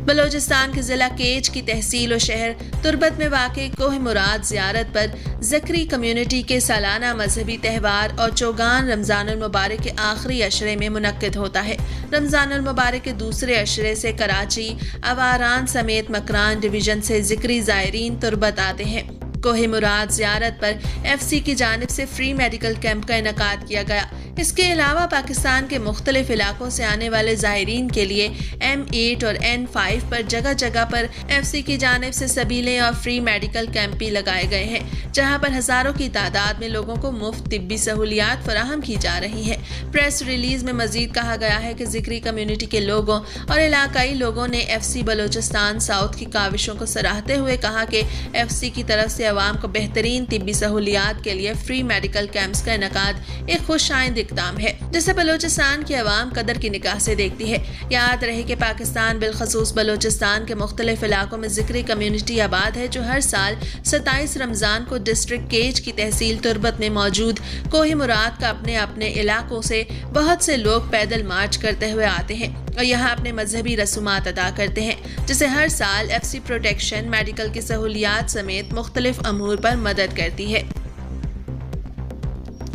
بلوچستان کے ضلع کیچ کی تحصیل و شہر تربت میں واقع کوہ مراد زیارت پر ذکری کمیونٹی کے سالانہ مذہبی تہوار اور چوگان رمضان المبارک کے آخری عشرے میں منعقد ہوتا ہے۔ رمضان المبارک کے دوسرے عشرے سے کراچی، اواران سمیت مکران ڈویژن سے ذکری زائرین تربت آتے ہیں۔ کوہ مراد زیارت پر ایف سی کی جانب سے فری میڈیکل کیمپ کا انعقاد کیا گیا۔ اس کے علاوہ پاکستان کے مختلف علاقوں سے آنے والے زائرین کے لیے M8 اور N5 پر جگہ جگہ پر ایف سی کی جانب سے سبیلیں اور فری میڈیکل کیمپ بھی لگائے گئے ہیں، جہاں پر ہزاروں کی تعداد میں لوگوں کو مفت طبی سہولیات فراہم کی جا رہی ہیں۔ پریس ریلیز میں مزید کہا گیا ہے کہ ذکری کمیونٹی کے لوگوں اور علاقائی لوگوں نے ایف سی بلوچستان ساؤتھ کی کاوشوں کو سراہتے ہوئے کہا کہ ایف سی کی طرف سے عوام کو بہترین طبی سہولیات کے لیے فری میڈیکل کیمپس کا انعقاد ایک خوش آئند اقدام ہے، جسے بلوچستان کی عوام قدر کی نگاہ سے دیکھتی ہے۔ یاد رہے کہ پاکستان بالخصوص بلوچستان کے مختلف علاقوں میں ذکری کمیونٹی آباد ہے، جو ہر سال 27 رمضان کو ڈسٹرکٹ کیچ کی تحصیل تربت میں موجود کوہ مراد کا اپنے اپنے علاقوں سے بہت سے لوگ پیدل مارچ کرتے ہوئے آتے ہیں اور یہاں اپنے مذہبی رسومات ادا کرتے ہیں، جسے ہر سال ایف سی پروٹیکشن، میڈیکل کی سہولیات سمیت مختلف امور پر مدد کرتی ہے۔